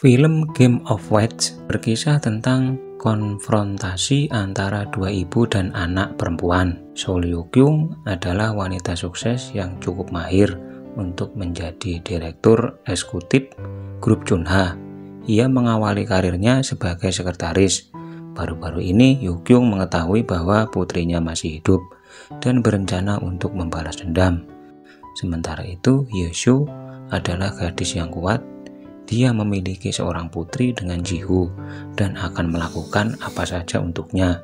Film Game of Thrones berkisah tentang konfrontasi antara dua ibu dan anak perempuan. Sol Hyo-kyung adalah wanita sukses yang cukup mahir untuk menjadi direktur eksekutif grup Chunha. Ia mengawali karirnya sebagai sekretaris. Baru-baru ini Hyo-kyung mengetahui bahwa putrinya masih hidup dan berencana untuk membalas dendam. Sementara itu, Hye-soo adalah gadis yang kuat. Dia memiliki seorang putri dengan Ji-woo dan akan melakukan apa saja untuknya.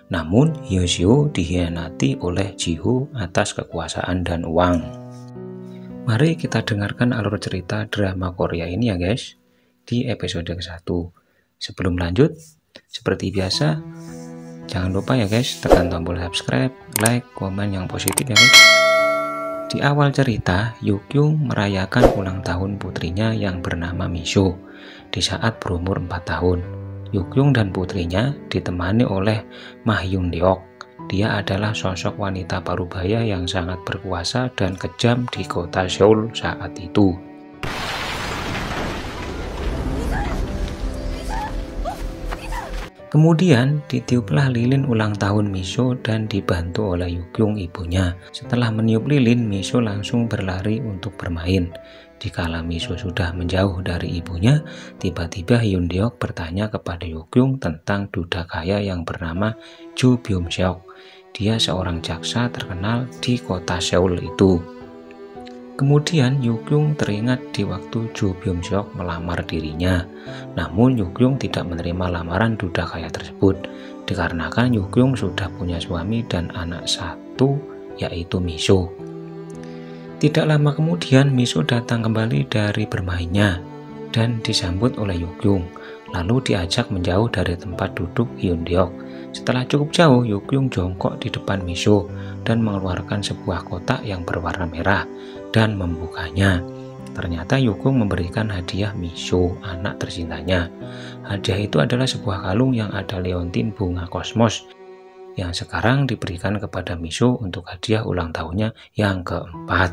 Namun, Hye-soo dikhianati oleh Ji-woo atas kekuasaan dan uang. Mari kita dengarkan alur cerita drama Korea ini ya guys, di episode ke-1. Sebelum lanjut, seperti biasa, jangan lupa ya guys, tekan tombol subscribe, like, komen yang positif ya guys. Di awal cerita, Hyo-kyung merayakan ulang tahun putrinya yang bernama Miso di saat berumur 4 tahun. Hyo-kyung dan putrinya ditemani oleh Ma Hyun-deok. Dia adalah sosok wanita parubaya yang sangat berkuasa dan kejam di kota Seoul saat itu. Kemudian ditiuplah lilin ulang tahun Miso dan dibantu oleh Hyo-kyung ibunya. Setelah meniup lilin, Miso langsung berlari untuk bermain. Dikala Miso sudah menjauh dari ibunya, tiba-tiba Hyun-deok bertanya kepada Hyo-kyung tentang duda kaya yang bernama Jo Byung-seok. Dia seorang jaksa terkenal di kota Seoul itu. Kemudian Hyo-kyung teringat di waktu Jo Byung-seok melamar dirinya. Namun Hyo-kyung tidak menerima lamaran duda kaya tersebut, dikarenakan Hyo-kyung sudah punya suami dan anak satu, yaitu Miso. Tidak lama kemudian Miso datang kembali dari bermainnya dan disambut oleh Hyo-kyung, lalu diajak menjauh dari tempat duduk Hyun-deok. Setelah cukup jauh, Hyo-kyung jongkok di depan Miso dan mengeluarkan sebuah kotak yang berwarna merah dan membukanya. Ternyata Hyo-kyung memberikan hadiah Miso, anak tercintanya. Hadiah itu adalah sebuah kalung yang ada leontin bunga kosmos yang sekarang diberikan kepada Miso untuk hadiah ulang tahunnya yang keempat.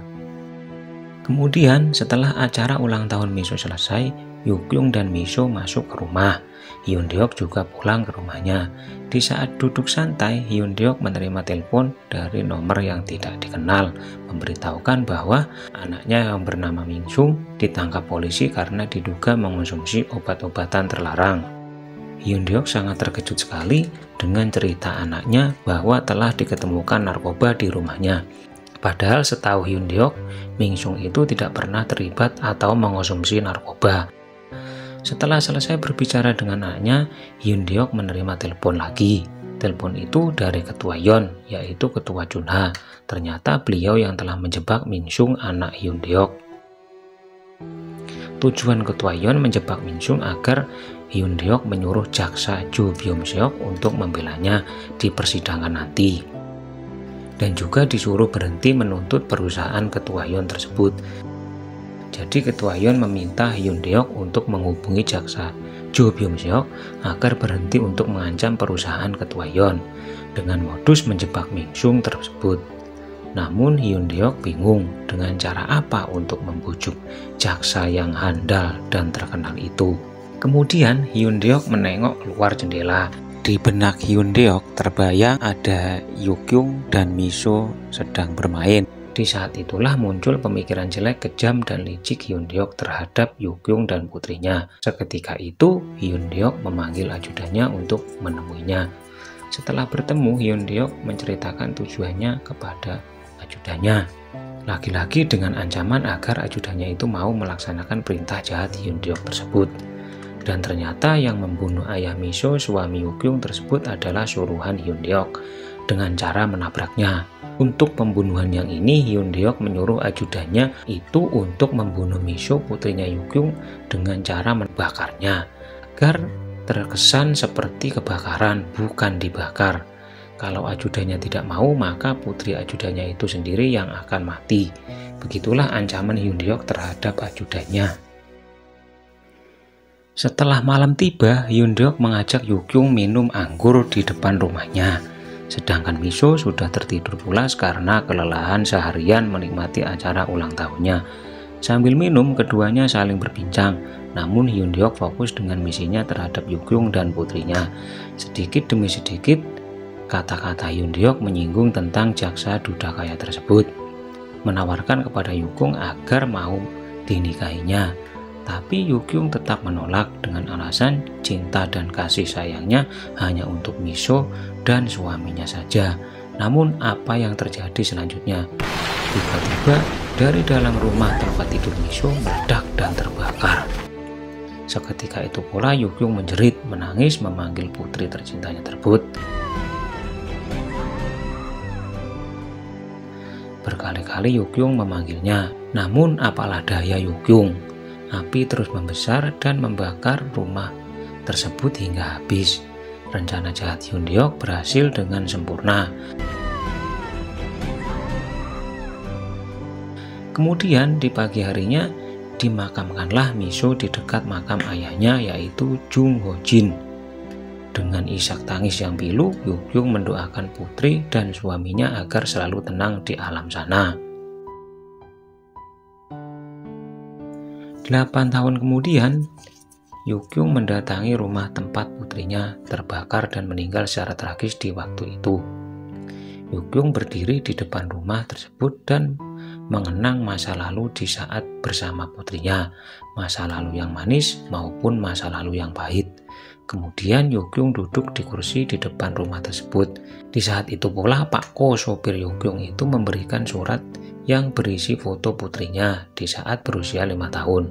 Kemudian setelah acara ulang tahun Miso selesai, Hyo-kyung dan Miso masuk ke rumah. Hyun-deok juga pulang ke rumahnya. Di saat duduk santai, Hyun-deok menerima telepon dari nomor yang tidak dikenal, memberitahukan bahwa anaknya yang bernama Min-sung ditangkap polisi karena diduga mengonsumsi obat-obatan terlarang. Hyun-deok sangat terkejut sekali dengan cerita anaknya bahwa telah diketemukan narkoba di rumahnya. Padahal setahu Hyun-deok, Min-sung itu tidak pernah terlibat atau mengonsumsi narkoba. Setelah selesai berbicara dengan anaknya, Hyun-deok menerima telepon lagi. Telepon itu dari ketua Yeon, yaitu ketua Chunha. Ternyata beliau yang telah menjebak Min-sung, anak Hyun-deok. Tujuan ketua Yeon menjebak Min-sung agar Hyun-deok menyuruh jaksa Jo Byung-seok untuk membelanya di persidangan nanti. Dan juga disuruh berhenti menuntut perusahaan ketua Yeon tersebut. Jadi ketua Yeon meminta Hyun-deok untuk menghubungi jaksa Jo Byung-seok agar berhenti untuk mengancam perusahaan ketua Yeon dengan modus menjebak Min-sung tersebut. Namun Hyun-deok bingung dengan cara apa untuk membujuk jaksa yang handal dan terkenal itu. Kemudian Hyun-deok menengok keluar jendela. Di benak Hyun-deok terbayang ada Hyo-kyung dan Miso sedang bermain. Di saat itulah muncul pemikiran jelek, kejam, dan licik Hyun-deok terhadap Hyo-kyung dan putrinya. Seketika itu, Hyun-deok memanggil ajudannya untuk menemuinya. Setelah bertemu, Hyun-deok menceritakan tujuannya kepada ajudannya. Lagi-lagi dengan ancaman agar ajudannya itu mau melaksanakan perintah jahat Hyun-deok tersebut. Dan ternyata yang membunuh ayah Miso, suami Hyo-kyung tersebut adalah suruhan Hyun-deok dengan cara menabraknya. Untuk pembunuhan yang ini, Hyun-deok menyuruh ajudannya itu untuk membunuh Miso, putrinya Hyo-kyung, dengan cara membakarnya agar terkesan seperti kebakaran, bukan dibakar. Kalau ajudannya tidak mau, maka putri ajudannya itu sendiri yang akan mati. Begitulah ancaman Hyun-deok terhadap ajudannya. Setelah malam tiba, Hyun-deok mengajak Hyo-kyung minum anggur di depan rumahnya. Sedangkan Miso sudah tertidur pulas karena kelelahan seharian menikmati acara ulang tahunnya. Sambil minum, keduanya saling berbincang. Namun Hyun Deok fokus dengan misinya terhadap Yukyung dan putrinya. Sedikit demi sedikit, kata-kata Hyun Deok menyinggung tentang jaksa duda kaya tersebut, menawarkan kepada Yukyung agar mau dinikahinya. Tapi Yukyung tetap menolak dengan alasan cinta dan kasih sayangnya hanya untuk Miso dan suaminya saja. Namun apa yang terjadi selanjutnya? Tiba-tiba dari dalam rumah tempat tidur Miso meledak dan terbakar. Seketika itu pula Yukyung menjerit, menangis, memanggil putri tercintanya tersebut. Berkali-kali Yukyung memanggilnya, namun apalah daya Yukyung. Api terus membesar dan membakar rumah tersebut hingga habis. Rencana jahat Hyun Deok berhasil dengan sempurna. Kemudian di pagi harinya dimakamkanlah Miso di dekat makam ayahnya, yaitu Jung Ho Jin. Dengan isak tangis yang pilu, Yukyung mendoakan putri dan suaminya agar selalu tenang di alam sana. 8 tahun kemudian, Yukyung mendatangi rumah tempat putrinya terbakar dan meninggal secara tragis di waktu itu. Yukyung berdiri di depan rumah tersebut dan mengenang masa lalu di saat bersama putrinya, masa lalu yang manis maupun masa lalu yang pahit. Kemudian Yukyung duduk di kursi di depan rumah tersebut. Di saat itu pula Pak Ko, sopir Yukyung itu, memberikan surat yang berisi foto putrinya di saat berusia 5 tahun.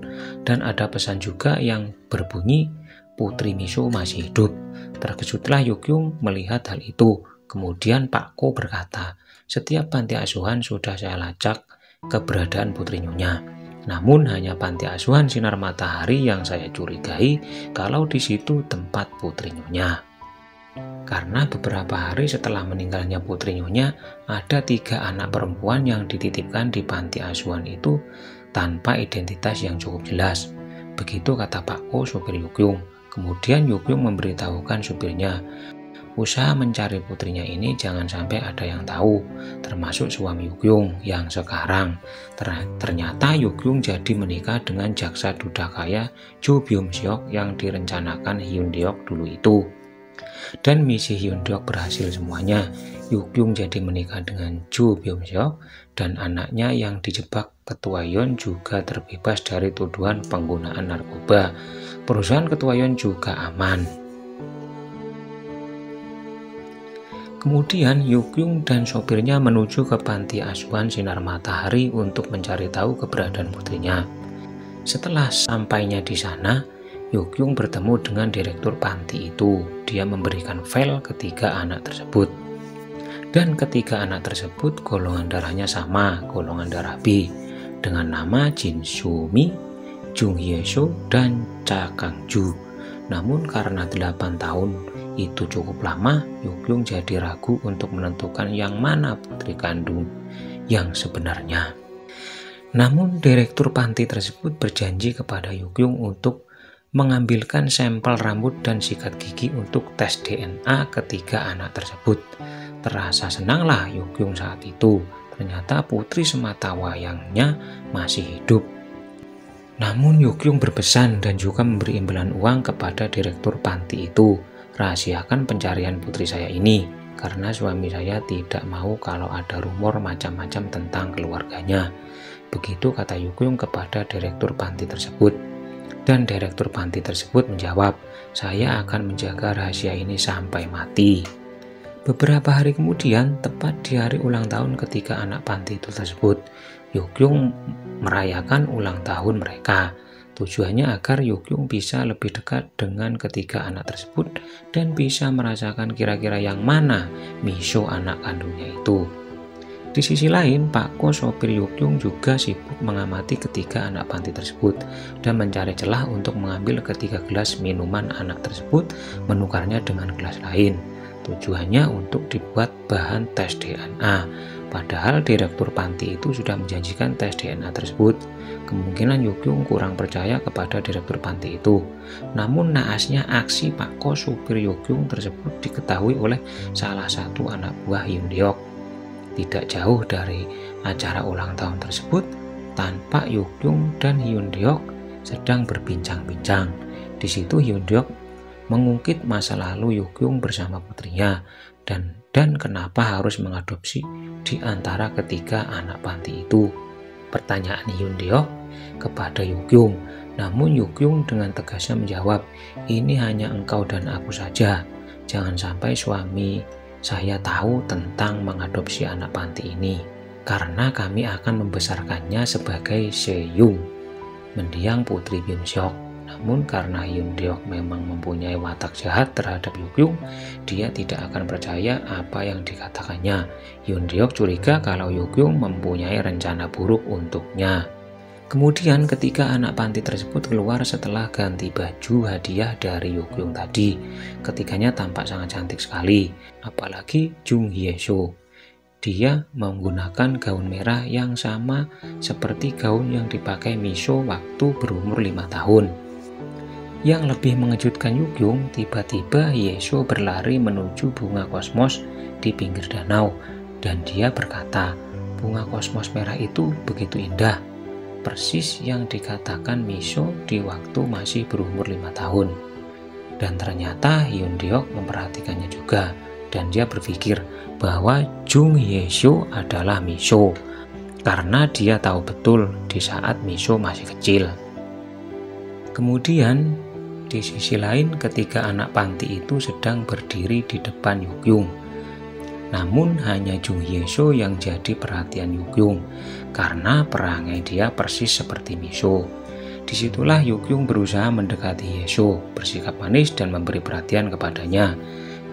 Dan ada pesan juga yang berbunyi, "Putri Miso masih hidup." Terkejutlah Yukyung melihat hal itu. Kemudian Pak Ko berkata, "Setiap panti asuhan sudah saya lacak keberadaan putri Nyonya. Namun hanya panti asuhan Sinar Matahari yang saya curigai kalau di situ tempat putri Nyonya. Karena beberapa hari setelah meninggalnya putri Nyonya, ada 3 anak perempuan yang dititipkan di panti asuhan itu tanpa identitas yang cukup jelas." Begitu kata Pak Ko, supir Yukyung. Kemudian Yukyung memberitahukan supirnya, "Usaha mencari putrinya ini jangan sampai ada yang tahu, termasuk suami Yukyung yang sekarang." Ternyata Yukyung jadi menikah dengan jaksa duda kaya Jo Byum Seok yang direncanakan Hyun Deok dulu itu. Dan misi Hyun Deok berhasil semuanya. Yukyung jadi menikah dengan Jo Byum Seok dan anaknya yang dijebak Ketua Yeon juga terbebas dari tuduhan penggunaan narkoba. Perusahaan Ketua Yeon juga aman. Kemudian Yukyung dan sopirnya menuju ke panti asuhan Sinar Matahari untuk mencari tahu keberadaan putrinya. Setelah sampainya di sana, Yukyung bertemu dengan direktur panti itu. Dia memberikan file ketiga anak tersebut. Dan ketiga anak tersebut golongan darahnya sama, golongan darah B, dengan nama Jin Soo-mi, Jung Hye-soo, dan Cha Kang-ju. Namun karena 8 tahun itu cukup lama, Yukyung jadi ragu untuk menentukan yang mana putri kandung yang sebenarnya. Namun direktur panti tersebut berjanji kepada Yukyung untuk mengambilkan sampel rambut dan sikat gigi untuk tes DNA ketiga anak tersebut. Terasa senanglah Yukyung saat itu. Ternyata putri semata wayangnya masih hidup. Namun Yukyung berpesan dan juga memberi imbalan uang kepada direktur panti itu, "Rahasiakan pencarian putri saya ini, karena suami saya tidak mau kalau ada rumor macam-macam tentang keluarganya." Begitu kata Yukyung kepada direktur panti tersebut. Dan direktur panti tersebut menjawab, "Saya akan menjaga rahasia ini sampai mati." Beberapa hari kemudian, tepat di hari ulang tahun ketiga anak panti itu tersebut, Yukyung merayakan ulang tahun mereka. Tujuannya agar Yukyung bisa lebih dekat dengan ketiga anak tersebut dan bisa merasakan kira-kira yang mana Miso anak kandungnya itu. Di sisi lain, Pak Ko, sopir Yukyung, juga sibuk mengamati ketiga anak panti tersebut dan mencari celah untuk mengambil ketiga gelas minuman anak tersebut, menukarnya dengan gelas lain. Tujuannya untuk dibuat bahan tes DNA. Padahal direktur panti itu sudah menjanjikan tes DNA tersebut. Kemungkinan Yukyung kurang percaya kepada direktur panti itu. Namun naasnya aksi Pak Ko, supir Yukyung tersebut diketahui oleh salah satu anak buah Hyun Deok. Tidak jauh dari acara ulang tahun tersebut, tampak Yukyung dan Hyundeok sedang berbincang-bincang. Di situ Hyundeok mengungkit masa lalu Yukyung bersama putrinya dan kenapa harus mengadopsi di antara ketiga anak panti itu. Pertanyaan Hyundeok kepada Yukyung, namun Yukyung dengan tegasnya menjawab, "Ini hanya engkau dan aku saja. Jangan sampai suami saya tahu tentang mengadopsi anak panti ini, karena kami akan membesarkannya sebagai Seyung," mendiang putri Bimseok. Namun karena Hyundeok memang mempunyai watak jahat terhadap Yukyung, dia tidak akan percaya apa yang dikatakannya. Hyundeok curiga kalau Yukyung mempunyai rencana buruk untuknya. Kemudian ketika anak panti tersebut keluar setelah ganti baju hadiah dari Yukyung tadi, ketiganya tampak sangat cantik sekali, apalagi Jung Hye-soo. Dia menggunakan gaun merah yang sama seperti gaun yang dipakai Miso waktu berumur 5 tahun. Yang lebih mengejutkan Yukyung, tiba-tiba Hye-soo berlari menuju bunga kosmos di pinggir danau, dan dia berkata, "Bunga kosmos merah itu begitu indah, persis yang dikatakan Miso di waktu masih berumur 5 tahun. Dan ternyata Hyundeok memperhatikannya juga, dan dia berpikir bahwa Jung Hye-soo adalah Miso, karena dia tahu betul di saat Miso masih kecil. Kemudian, di sisi lain ketika anak panti itu sedang berdiri di depan Yukyung. Namun hanya Jung Hye-soo yang jadi perhatian Yukyung, karena perangai dia persis seperti Miso. Disitulah Yukyung berusaha mendekati Hye-soo, bersikap manis dan memberi perhatian kepadanya.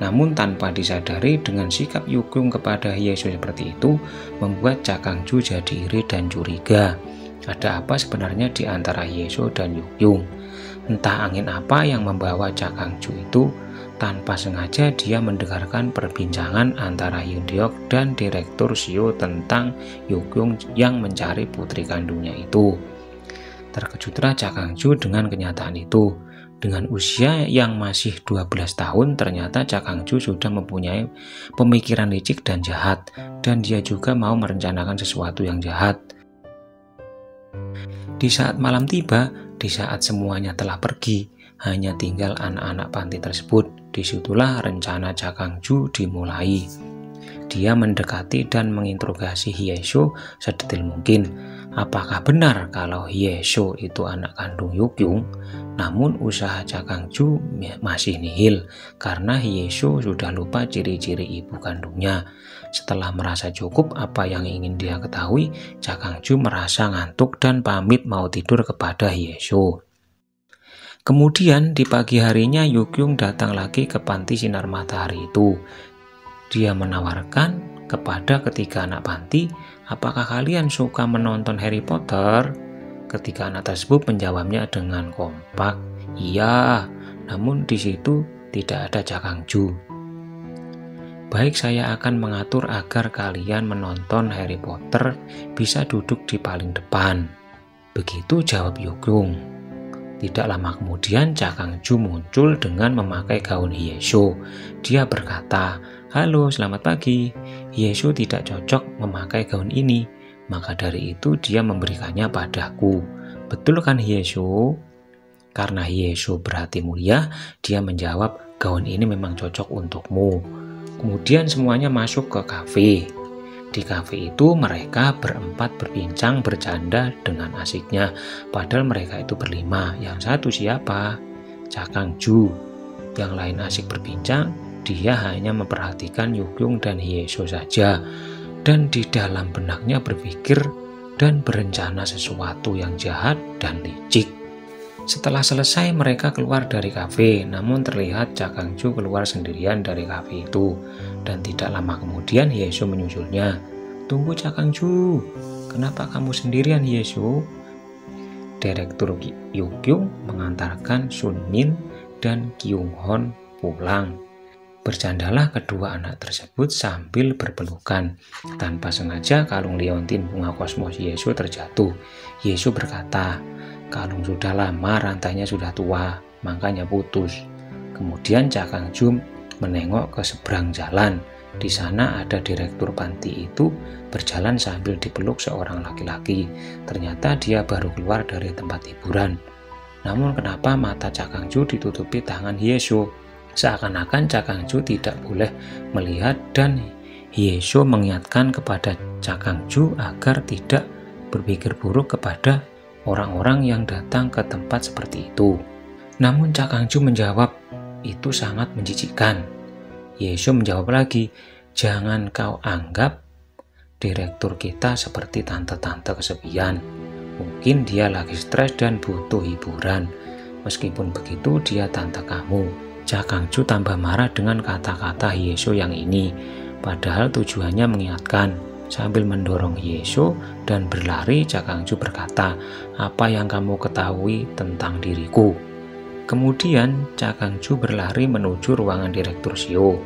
Namun tanpa disadari dengan sikap Yukyung kepada Hye-soo seperti itu, membuat Cha Kang-ju jadi iri dan curiga. Ada apa sebenarnya di antara Hye-soo dan Yukyung? Entah angin apa yang membawa Cha Kang-ju itu, tanpa sengaja dia mendengarkan perbincangan antara Hyundeok dan Direktur Seo tentang Yukyung yang mencari putri kandungnya itu. Terkejutlah Cha Kang-ju dengan kenyataan itu. Dengan usia yang masih 12 tahun, ternyata Cha Kang-ju sudah mempunyai pemikiran licik dan jahat, dan dia juga mau merencanakan sesuatu yang jahat. Di saat malam tiba, di saat semuanya telah pergi, hanya tinggal anak-anak panti tersebut. Disitulah rencana Cha Kang-ju dimulai. Dia mendekati dan menginterogasi Hye-soo sedetail mungkin. Apakah benar kalau Hye-soo itu anak kandung Yukyung? Namun usaha Cha Kang-ju masih nihil, karena Hye-soo sudah lupa ciri-ciri ibu kandungnya. Setelah merasa cukup apa yang ingin dia ketahui, Cha Kang-ju merasa ngantuk dan pamit mau tidur kepada Hye-soo. Kemudian di pagi harinya Yukyung datang lagi ke panti sinar matahari itu. Dia menawarkan kepada ketiga anak panti, "Apakah kalian suka menonton Harry Potter?" Ketiga anak tersebut menjawabnya dengan kompak, "Iya." Namun di situ tidak ada Cha Kang-ju. "Baik, saya akan mengatur agar kalian menonton Harry Potter bisa duduk di paling depan." Begitu jawab Yukyung. Tidak lama kemudian Cha Kang-ju muncul dengan memakai gaun Hye-soo. Dia berkata, "Halo, selamat pagi. Hye-soo tidak cocok memakai gaun ini, maka dari itu dia memberikannya padaku. Betul kan Hye-soo?" Karena Hye-soo berhati mulia, dia menjawab, "Gaun ini memang cocok untukmu." Kemudian semuanya masuk ke kafe. Di kafe itu mereka berempat berbincang bercanda dengan asiknya, padahal mereka itu berlima. Yang satu siapa? Cha Kang-ju. Yang lain asik berbincang, dia hanya memperhatikan Yukyung dan Hye-soo saja, dan di dalam benaknya berpikir dan berencana sesuatu yang jahat dan licik. Setelah selesai mereka keluar dari kafe, namun terlihat Cha Kang-ju keluar sendirian dari kafe itu, dan tidak lama kemudian Hye-soo menyusulnya. "Tunggu Cha Kang-ju, kenapa kamu sendirian Hye-soo?" Direktur Yukyung mengantarkan Sun Min dan Kyung Hon pulang. Bercandalah kedua anak tersebut sambil berpelukan. Tanpa sengaja kalung liontin bunga kosmos Hye-soo terjatuh. Hye-soo berkata, "Kalung sudah lama, rantainya sudah tua, makanya putus." Kemudian Cha Kang-ju menengok ke seberang jalan. Di sana ada direktur panti itu berjalan sambil dipeluk seorang laki-laki. Ternyata dia baru keluar dari tempat hiburan. Namun kenapa mata Cakangju ditutupi tangan Hyeso? Seakan-akan Cakangju tidak boleh melihat dan Hyeso mengingatkan kepada Cakangju agar tidak berpikir buruk kepada orang-orang yang datang ke tempat seperti itu. Namun Cakangju menjawab, itu sangat menjijikkan. Hyeso menjawab lagi, jangan kau anggap direktur kita seperti tante-tante kesepian. Mungkin dia lagi stres dan butuh hiburan. Meskipun begitu dia tante kamu. Cakangju tambah marah dengan kata-kata Hyeso yang ini. Padahal tujuannya mengingatkan. Sambil mendorong Hyeso dan berlari, Cakangju berkata, apa yang kamu ketahui tentang diriku? Kemudian Cakangju berlari menuju ruangan direktur Shio.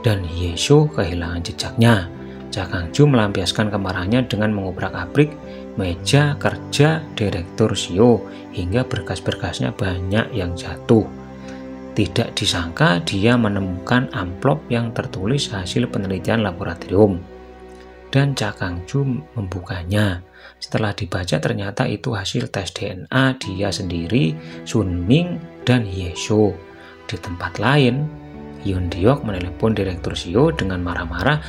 Dan Hyeso kehilangan jejaknya. Cakangju melampiaskan kemarahannya dengan mengobrak-abrik meja kerja direktur Shio hingga berkas-berkasnya banyak yang jatuh. Tidak disangka dia menemukan amplop yang tertulis hasil penelitian laboratorium. Dan Cakangju membukanya. Setelah dibaca ternyata itu hasil tes DNA dia sendiri, Sunming, dan Hyeso. Di tempat lain, Hyun-deok menelepon direktur Shio dengan marah-marah.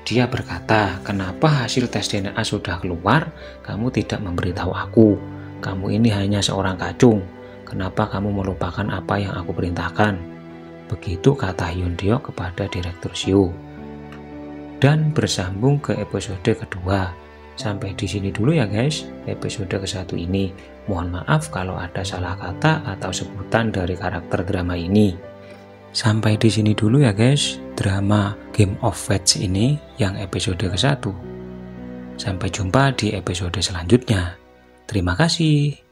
Dia berkata, kenapa hasil tes DNA sudah keluar, kamu tidak memberitahu aku? Kamu ini hanya seorang kacung. Kenapa kamu melupakan apa yang aku perintahkan? Begitu kata Hyun-deok kepada direktur Shio. Dan bersambung ke episode kedua. Sampai di sini dulu ya guys, episode ke-1 ini. Mohon maaf kalau ada salah kata atau sebutan dari karakter drama ini. Sampai di sini dulu ya guys, drama Game of Fates ini yang episode ke-1. Sampai jumpa di episode selanjutnya. Terima kasih.